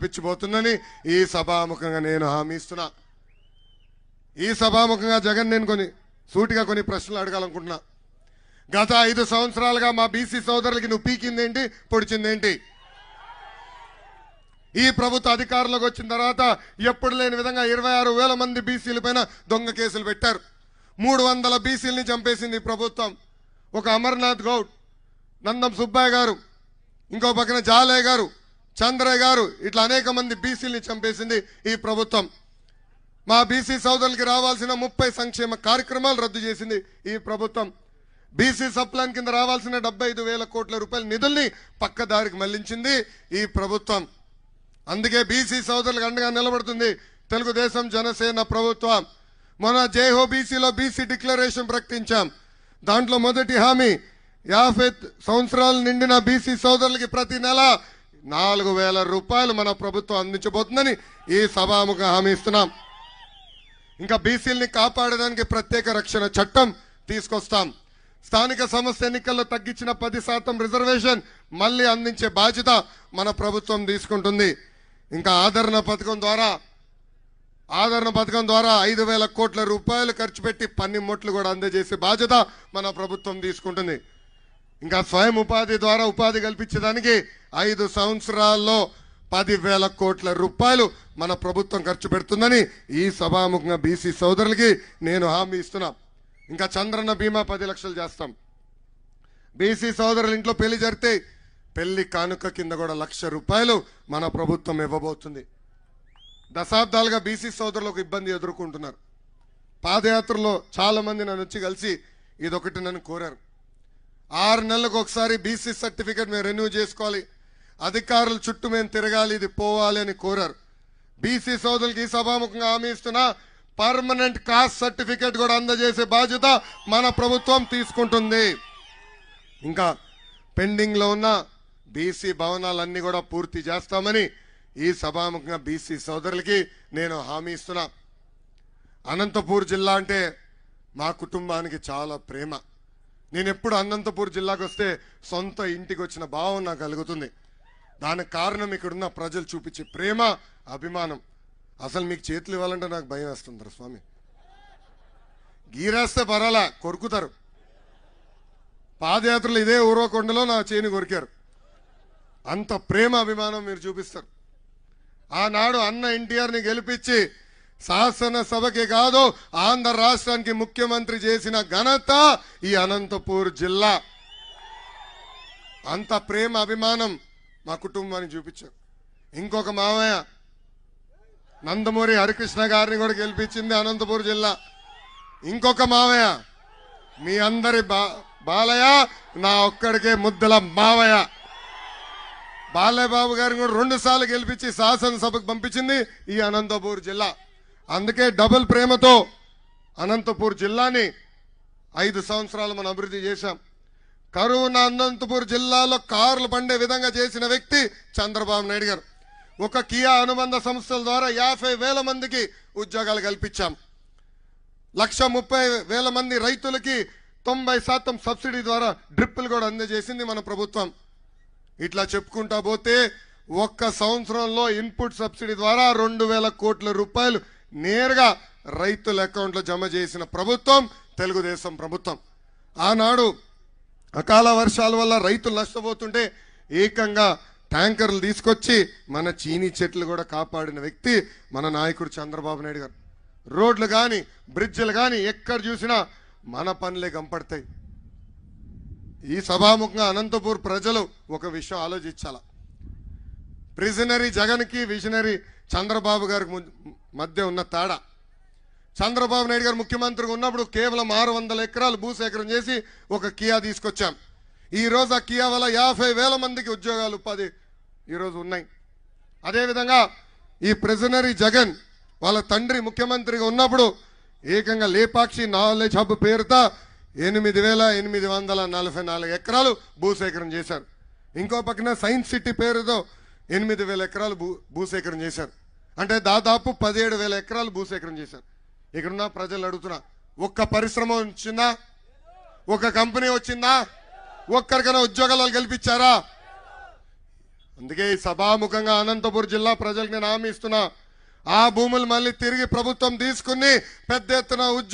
కల్పించబోతుందని ఈ సభాముఖంగా నేను హామీ ఇస్తున్నా. ఈ సభాముఖంగా జగన్ నేను సూటిగా కొన్ని ప్రశ్నలు అడగాలనుకుంటున్నా. గత 5 సంవత్సరాలుగా మా బీసీ సోదరులకి నువ్వు పీకిందేంటి, పొడిచిందేంటి? ఈ ప్రభుత్వ అధికారంలోకి వచ్చిన తర్వాత ఎప్పుడు లేని విధంగా 26,000 మంది బీసీల పైన దొంగ కేసులు పెట్టారు. 300 బీసీలని చంపేసింది ఈ ప్రభుత్వం. ఒక అమర్నాథ్ గౌడ్, నందం సుబ్బయ్య గారు, ఇంకో పక్కన జాలయ్య గారు, చంద్రయ్య గారు, ఇట్లా అనేక మంది బీసీలని చంపేసింది ఈ ప్రభుత్వం. మా బీసీ సోదరులకి రావాల్సిన 30 సంక్షేమ కార్యక్రమాలు రద్దు చేసింది ఈ ప్రభుత్వం. బీసీ సప్లాన్ కింద రావాల్సిన 75,000 కోట్ల రూపాయల నిధుల్ని పక్కదారికి మళ్లించింది ఈ ప్రభుత్వం. అందుకే బీసీ సోదరులకు అండగా నిలబడుతుంది తెలుగుదేశం జనసేన ప్రభుత్వం. మొన్న జైహో బీసీలో బీసీ డిక్లరేషన్ ప్రకటించాం. దాంట్లో మొదటి హామీ 50 సంవత్సరాలు నిండిన బీసీ సోదరులకి ప్రతి నెల 4,000 రూపాయలు మన ప్రభుత్వం అందించబోతుందని ఈ సభాముఖ హామీ ఇస్తున్నాం. ఇంకా బీసీలని కాపాడడానికి ప్రత్యేక రక్షణ చట్టం తీసుకొస్తాం. స్థానిక సంస్థ ఎన్నికల్లో తగ్గించిన 10% రిజర్వేషన్ మళ్ళీ అందించే బాధ్యత మన ప్రభుత్వం తీసుకుంటుంది. ఇంకా ఆదరణ పథకం ద్వారా 5,000 కోట్ల రూపాయలు ఖర్చు పెట్టి పన్నిముట్లు కూడా అందజేసే బాధ్యత మన ప్రభుత్వం తీసుకుంటుంది. ఇంకా స్వయం ఉపాధి ద్వారా ఉపాధి కల్పించడానికి 5 సంవత్సరాల్లో 10,000 కోట్ల రూపాయలు మన ప్రభుత్వం ఖర్చు పెడుతుందని ఈ సభాముఖంగా బీసీ సోదరులకి నేను హామీ ఇస్తున్నా. ఇంకా చంద్రన్న బీమా 10 లక్షలు చేస్తాం. బీసీ సోదరుల ఇంట్లో పెళ్లి జరిగితే పెళ్లి కానుక కింద కూడా 1,00,000 రూపాయలు మన ప్రభుత్వం ఇవ్వబోతుంది. దశాబ్దాలుగా బీసీ సోదరులు ఒక ఇబ్బంది ఎదుర్కొంటున్నారు. పాదయాత్రలో చాలా మంది నన్ను వచ్చి కలిసి ఇదొకటి నన్ను కోరారు. 6 నెలలకు ఒకసారి బీసీ సర్టిఫికేట్ మేము రెన్యూ చేసుకోవాలి, అధికారుల చుట్టూ మేము తిరగాలి, ఇది పోవాలి అని కోరారు. బీసీ సోదరులకి ఈ సభాముఖంగా హామీ ఇస్తున్నా, పర్మనెంట్ కాస్ట్ సర్టిఫికేట్ కూడా అందజేసే బాధ్యత మన ప్రభుత్వం తీసుకుంటుంది. ఇంకా పెండింగ్ లో ఉన్న బీసీ భవనాలన్నీ కూడా పూర్తి చేస్తామని ఈ సభాముఖంగా బీసీ సోదరులకి నేను హామీ ఇస్తున్నా. అనంతపూర్ జిల్లా అంటే మా కుటుంబానికి చాలా ప్రేమ. నేను ఎప్పుడు అనంతపూర్ జిల్లాకు వస్తే సొంత ఇంటికి వచ్చిన భావం నాకు కలుగుతుంది. దానికి కారణం ఇక్కడున్న ప్రజలు చూపించే ప్రేమ, అభిమానం. అసలు మీకు చేతులు ఇవ్వాలంటే నాకు భయం వేస్తుంది స్వామి. గీరేస్తే పరాలా, కొరుకుతారు. పాదయాత్రలు ఇదే ఊరవకొండలో నా చేని కొరికారు. అంత ప్రేమ, అభిమానం మీరు చూపిస్తారు. ఆనాడు అన్న ఎన్టీఆర్ని గెలిపించి శాసనసభకి కాదు ఆంధ్ర రాష్ట్రానికి ముఖ్యమంత్రి చేసిన ఘనత ఈ అనంతపూర్ జిల్లా. అంత ప్రేమ, అభిమానం మా కుటుంబానికి చూపించారు. ఇంకొక మామయ్య నందమూరి హరికృష్ణ గారిని కూడా గెలిపించింది అనంతపూర్ జిల్లా. ఇంకొక మావయ్య మీ అందరి బాలయ్య, నా ఒక్కడికే ముద్దల మావయ్య బాలయ్యబాబు గారిని కూడా 2 సార్లు గెలిపించి శాసనసభకు పంపించింది ఈ అనంతపూర్ జిల్లా. అందుకే డబుల్ ప్రేమతో అనంతపూర్ జిల్లాని 5 సంవత్సరాలు మనం అభివృద్ధి చేశాం. కరువున్న అనంతపూర్ జిల్లాలో కార్లు పండే విధంగా చేసిన వ్యక్తి చంద్రబాబు నాయుడు గారు. ఒక కియా అనుబంధ సంస్థల ద్వారా 50,000 మందికి ఉద్యోగాలు కల్పించాం. 130,000 మంది రైతులకి 90% సబ్సిడీ ద్వారా డ్రిప్పులు కూడా అందజేసింది మన ప్రభుత్వం. ఇట్లా చెప్పుకుంటా పోతే ఒక్క సంవత్సరంలో ఇన్పుట్ సబ్సిడీ ద్వారా 2,000 కోట్ల రూపాయలు నేరుగా రైతుల అకౌంట్లో జమ చేసిన ప్రభుత్వం తెలుగుదేశం ప్రభుత్వం. ఆనాడు అకాల వర్షాల వల్ల రైతులు నష్టపోతుంటే ఏకంగా ట్యాంకర్లు తీసుకొచ్చి మన చీనీ చెట్లు కూడా కాపాడిన వ్యక్తి మన నాయకుడు చంద్రబాబు నాయుడు గారు. రోడ్లు కానీ బ్రిడ్జిలు కానీ ఎక్కడ చూసినా మన పనులే కనపడతాయి. ఈ సభాముఖంగా అనంతపూర్ ప్రజలు ఒక విషయం ఆలోచించాల. ప్రిజనరీ జగన్కి విజనరీ చంద్రబాబు గారికి మధ్య ఉన్న తేడా. చంద్రబాబు నాయుడు గారు ముఖ్యమంత్రిగా ఉన్నప్పుడు కేవలం 600 ఎకరాలు భూసేకరణ చేసి ఒక కియా తీసుకొచ్చాం. ఈరోజు ఆ కియా వల్ల 50,000 మందికి ఉద్యోగాలు, ఉపాధి ఈరోజు ఉన్నాయి. అదేవిధంగా ఈ ప్రిజనరీ జగన్ వాళ్ళ తండ్రి ముఖ్యమంత్రిగా ఉన్నప్పుడు ఏకంగా లేపాక్షి నాలెడ్జ్ హబ్ పేరుతో 8,844 ఎకరాలు భూసేకరణ చేశారు. ఇంకో పక్కన సైన్స్ సిటీ పేరుతో 8,000 ఎకరాలు భూసేకరణ చేశారు. అంటే దాదాపు 17,000 ఎకరాలు భూసేకరణ చేశారు. ఇక్కడున్న ప్రజలు అడుగుతున్నా, ఒక్క పరిశ్రమ వచ్చిందా? ఒక కంపెనీ వచ్చిందా? ఒక్కరికైనా ఉద్యోగాలు కల్పించారా? అందుకే ఈ సభాముఖంగా అనంతపురం జిల్లా ప్రజలకు నేను హామీ ఇస్తున్నా, ఆ భూములు మళ్ళీ తిరిగి ప్రభుత్వం తీసుకుని పెద్ద ఎత్తున